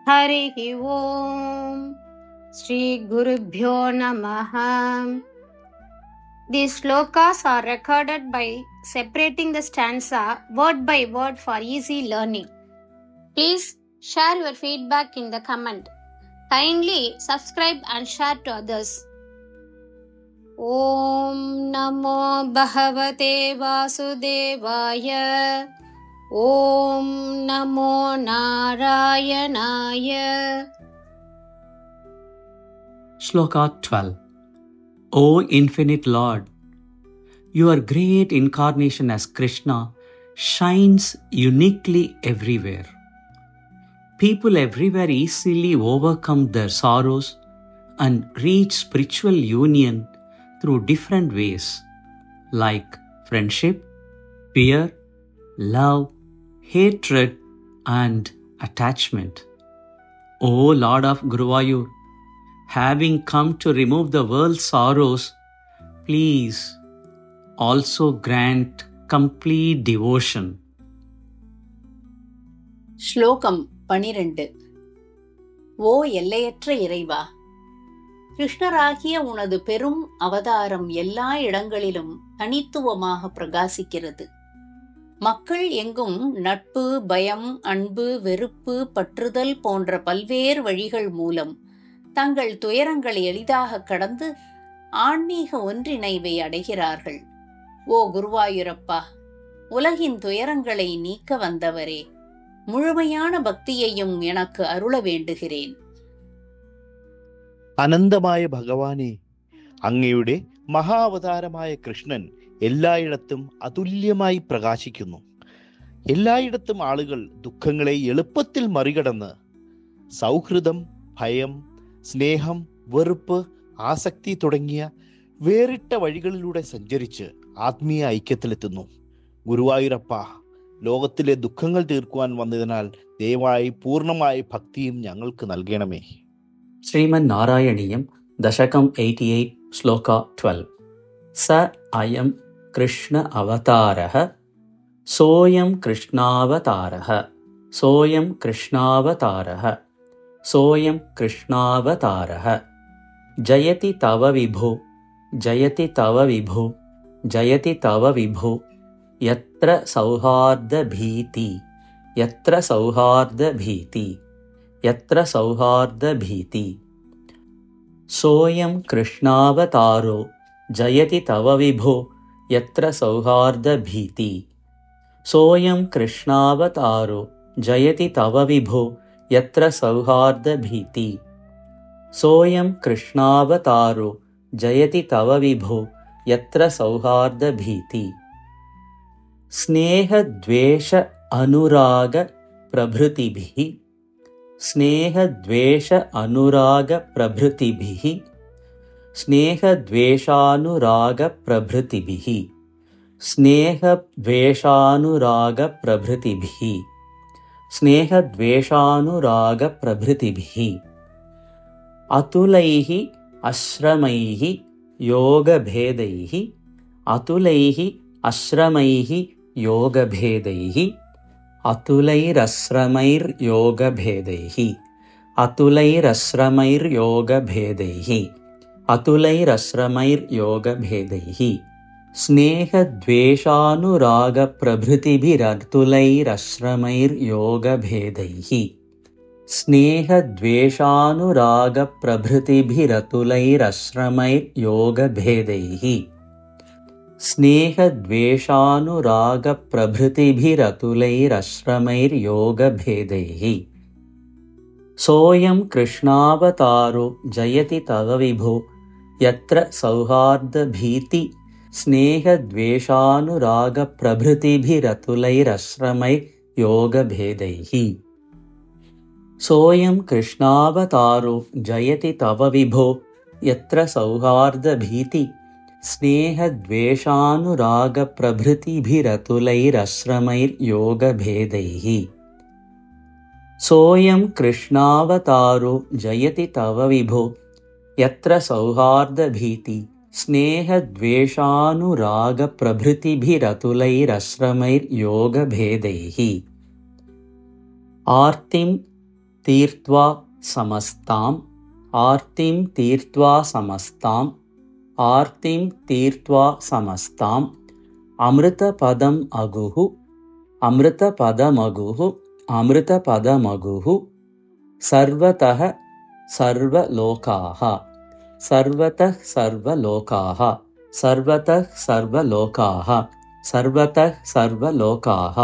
हरिः ओम् श्रीगुरुभ्यो नमः. These slokas are recorded by separating the stanza word by word for easy learning. Please share your feedback in the comment. Kindly subscribe and share to others. Om Namo Bhagavate Vasudevaya. Om Namo Narayanaya. Shloka 12. O Infinite Lord, your great incarnation as Krishna shines uniquely everywhere. People everywhere easily overcome their sorrows and reach spiritual union through different ways, like friendship, fear, love, hatred, and attachment. O Lord of Guruvayur, having come to remove the world's sorrows, please also grant complete devotion. ஸ்லோகம் 12. ஓ எல்லையற்ற இறைவா, கிருஷ்ணராகிய உனது பெரும் அவதாரம் எல்லா இடங்களிலும் தனித்துவமாக பிரகாசிக்கிறது. மக்கள் எங்கும் நட்பு, பயம், அன்பு, வெறுப்பு, பற்றுதல் போன்ற பல்வேறு வழிகள் மூலம் தங்கள் துயரங்களை எளிதாக கடந்து ஆன்மீக ஒன்றிணைவை அடைகிறார்கள். ஓ குருவாயூரப்பா, உலகின் துயரங்களை நீக்க வந்தவரே, முழுமையான பக்தியையும் எனக்கு அருள வேண்டுகிறேன். അനന്തമായ ഭഗവാനെ, അങ്ങയുടെ മഹാവതാരമായ കൃഷ്ണൻ എല്ലായിടത്തും അതുല്യമായി പ്രകാശിക്കുന്നു. എല്ലായിടത്തും ആളുകൾ ദുഃഖങ്ങളെ എളുപ്പത്തിൽ മറികടന്ന് സൗഹൃദം, ഭയം, സ്നേഹം, വെറുപ്പ്, ആസക്തി തുടങ്ങിയ വേറിട്ട വഴികളിലൂടെ സഞ്ചരിച്ച് ആത്മീയ ഐക്യത്തിലെത്തുന്നു. ഗുരുവായൂരപ്പ, ലോകത്തിലെ ദുഃഖങ്ങൾ തീർക്കുവാൻ വന്നതിനാൽ ദയവായി പൂർണ്ണമായ ഭക്തിയും ഞങ്ങൾക്ക് നൽകണമേ. Srimad Narayaniam Dashakam 88 Shloka 12. Sa ayam Krishna avataraha soyam Krishnavataraha soyam Krishnavataraha soyam Krishnavataraha jayati tava vibhu jayati tava vibhu jayati tava vibhu yatra sauharda bhiti yatra sauharda bhiti yatra sauharda bhiti soyam krishnavataro jayati tava vibho yatra sauharda bhiti soyam krishnavataro jayati tava vibho yatra sauharda bhiti soyam krishnavataro jayati tava vibho yatra sauharda bhiti sneha dvesha anuraga prabhrutibhi स्नेहद्वेष अनुराग प्रभृतिभिः स्नेहद्वेषानुराग प्रभृतिभिः स्नेहद्वेषानुराग प्रभृतिभिः स्नेहद्वेषानुराग प्रभृतिभिः अतुलैः आश्रमैः योगभेदैः अतुलैः आश्रमैः योगभेदैः अतुलैरश्रमैर्योगभेदैः अतुलैरश्रमैर्योगभेदैः अतुलैरश्रमैर्योगभेदैः स्नेहद्वेषानुरागप्रभृतिभिरतुलैरश्रमैर्योगभेदैः स्नेहद्वेषानुरागप्रभृतिभिरतुलैरश्रमैर्योगभेदैः स्नेहद्वेषानुरागप्रभृतिभिरतुलैरश्रमैर्योगभेदैः सोऽयं कृष्णावतारो जयति तव विभो यत्र सौहार्दभीति स्नेहद्वेषानुरागप्रभृतिभिरतुलैरश्रमैर्योगभेदैः सोऽयं कृष्णावतारो जयति तव विभो यत्र सौहार्दभीति स्नेहद्वेषानुरागप्रभृतिभिरतुलैरश्रमैर्योगभेदैः सोऽयं कृष्णावतारो जयति तव विभो यत्र सौहार्दभीति स्नेहद्वेषानुरागप्रभृतिभिरतुलैरश्रमैर्योगभेदैः आर्तिं तीर्त्वा समस्ताम् आर्तिं तीर्त्वा समस्ताम् आर्तिं तीर्त्वा समस्ताम् अमृतपदम् अगुः अमृतपदमगुः अमृतपदमगुः सर्वतः सर्वलोकाः सर्वतः सर्वलोकाः सर्वतः सर्वलोकाः सर्वतः सर्वलोकाः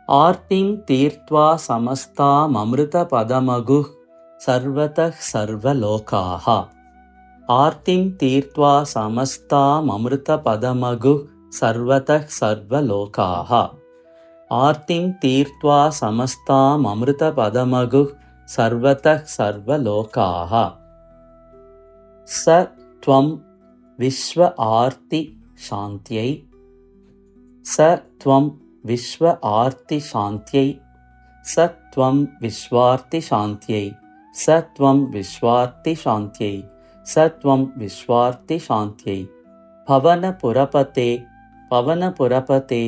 आर्तिं तीर्त्वा समस्ताममृतपदमगुः सर्वतः सर्वलोकाः आर्तिं तीर्त्वा समस्ताममृतपदमगुः सर्वतः सर्वलोकाः आर्तिं तीर्त्वा समस्ताममृतपदमगुः सर्वतः सर्वलोकाः स त्वं विश्व आर्ति शान्त्यै स त्वं विश्व आर्ति शान्त्यै स त्वं विश्वार्ति शान्त्यै स त्वं विश्वार्ति शान्त्यै स त्वं विश्वार्ति शान्त्यै पवनपुरपते पवनपुरपते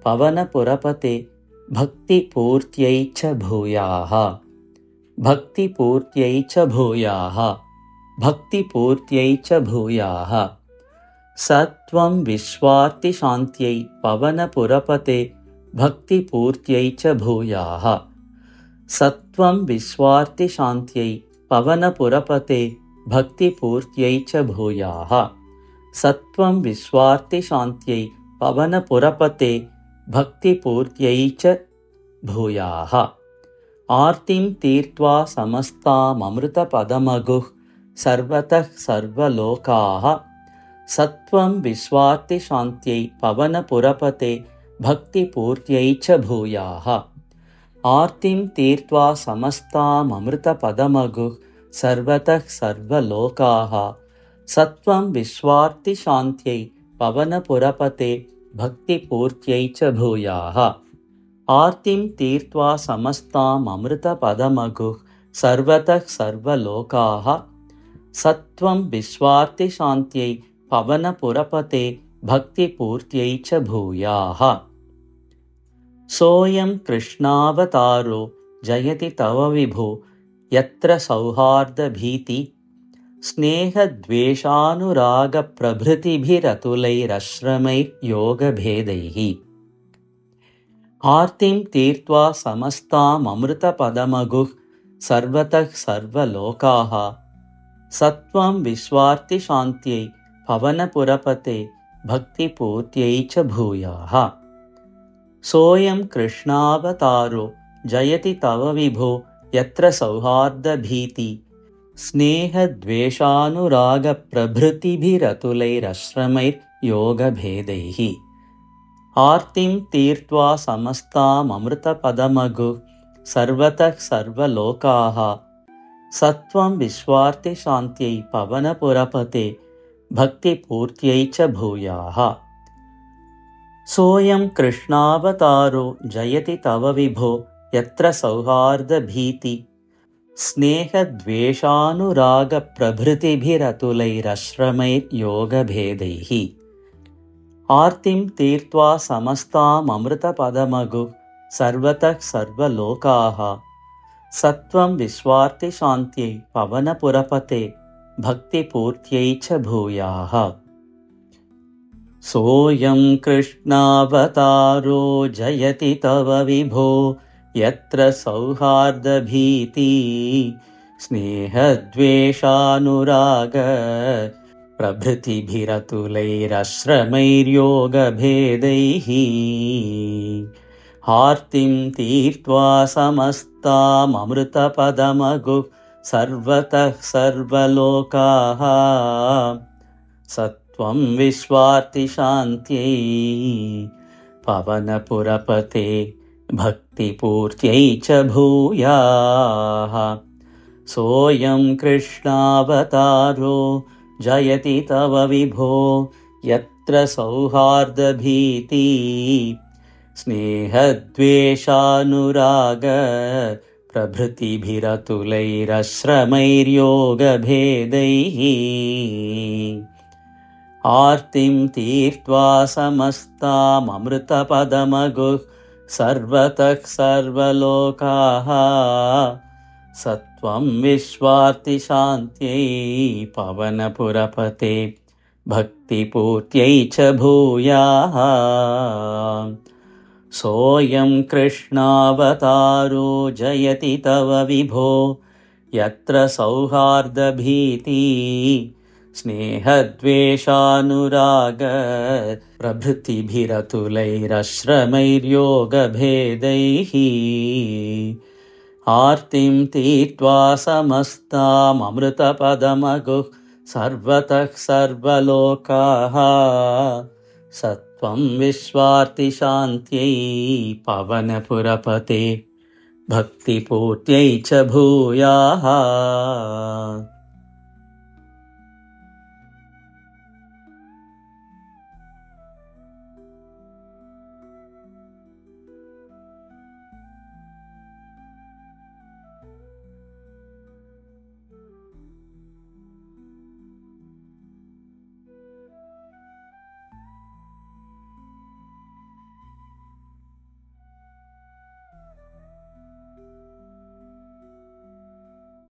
पवनपुरपते भक्तिपूर्त्यै च भूयाः भक्तिपूर्त्यै च भूयाः भक्तिपूर्त्यै च भूयाः स त्वं विश्वार्ति शान्त्यै पवनपुरपते भक्तिपूर्त्यै च भूयाः स त्वं विश्वार्ति शान्त्यै पवनपुरपते भक्तिपूर्त्यै च भूयाः स त्वं विश्वार्ति शान्त्यै पवनपुरपते भक्तिपूर्त्यै च भूयाः आर्तिं तीर्त्वा समस्ताममृतपदमगुः सर्वतः सर्वलोकाः स त्वं विश्वार्ति शान्त्यै पवनपुरपते भक्तिपूर्त्यै च भूयाः आर्तिं तीर्त्वा समस्ताममृतपदमगुः सर्वतः सर्वलोकाः स त्वं विश्वार्ति शान्त्यै पवनपुरपते भक्तिपूर्त्यै च भूयाः आर्तिं तीर्त्वा समस्ताममृतपदमगुः सर्वतः सर्वलोकाः स त्वं विश्वार्ति शान्त्यै पवनपुरपते भक्तिपूर्त्यै च भूयाः सोऽयं कृष्णावतारो जयति तव विभो यत्र सौहार्दभीति स्नेहद्वेषानुरागप्रभृतिभिरतुलैरश्रमैर्योगभेदैः आर्तिं तीर्त्वा समस्ताममृतपदमगुः सर्वतः सर्वलोकाः स त्वं विश्वार्ति शान्त्यै पवनपुरपते भक्तिपूर्त्यै च भूयाः सोऽयं कृष्णावतारो जयति तव विभो यत्र सौहार्दभीति स्नेहद्वेषानुरागप्रभृतिभिरतुलैरश्रमैर्योगभेदैः आर्तिं तीर्त्वा समस्ताममृतपदमगुः सर्वतः सर्वलोकाः स त्वं विश्वार्ति शान्त्यै पवनपुरपते भक्तिपूर्त्यै च भूयाः सोऽयं कृष्णावतारो जयति तव विभो यत्र सौहार्दभीति स्नेहद्वेषानुरागप्रभृतिभिरतुलैरश्रमैर्योगभेदैः आर्तिं तीर्त्वा समस्ताममृतपदमगुः सर्वतः सर्वलोकाः स त्वं विश्वार्ति शान्त्यै पवनपुरपते भक्तिपूर्त्यै च भूयाः सोऽयं कृष्णावतारो जयति तव विभो यत्र सौहार्दभीति स्नेहद्वेषानुराग प्रभृतिभिरतुलैरश्रमैर्योगभेदैः आर्तिं तीर्त्वा समस्ताममृतपदमगुः सर्वतः सर्वलोकाः स त्वं विश्वार्ति शान्त्यै पवनपुरपते भक्तिपूर्त्यै च भूयाः सोऽयं कृष्णावतारो जयति तव विभो यत्र सौहार्दभीति स्नेहद्वेषानुराग प्रभृतिभिरतुलैरश्रमैर्योगभेदैः आर्तिं तीर्त्वा समस्ताममृतपदमगुः सर्वतः सर्वलोकाः सत्वं विश्वार्तिशान्त्यै पवनपुरपते भक्तिपूर्त्यै च भूयाः सोऽयं कृष्णावतारो जयति तव विभो यत्र सौहार्दभीति स्नेहद्वेषानुराग प्रभृतिभिरतुलैरश्रमैर्योगभेदैः आर्तिं तीर्त्वा समस्ताममृतपदमगुः सर्वतः सर्वलोकाः सत्वं विश्वार्तिशान्त्यै पवनपुरपते भक्तिपूर्त्यै च भूयाः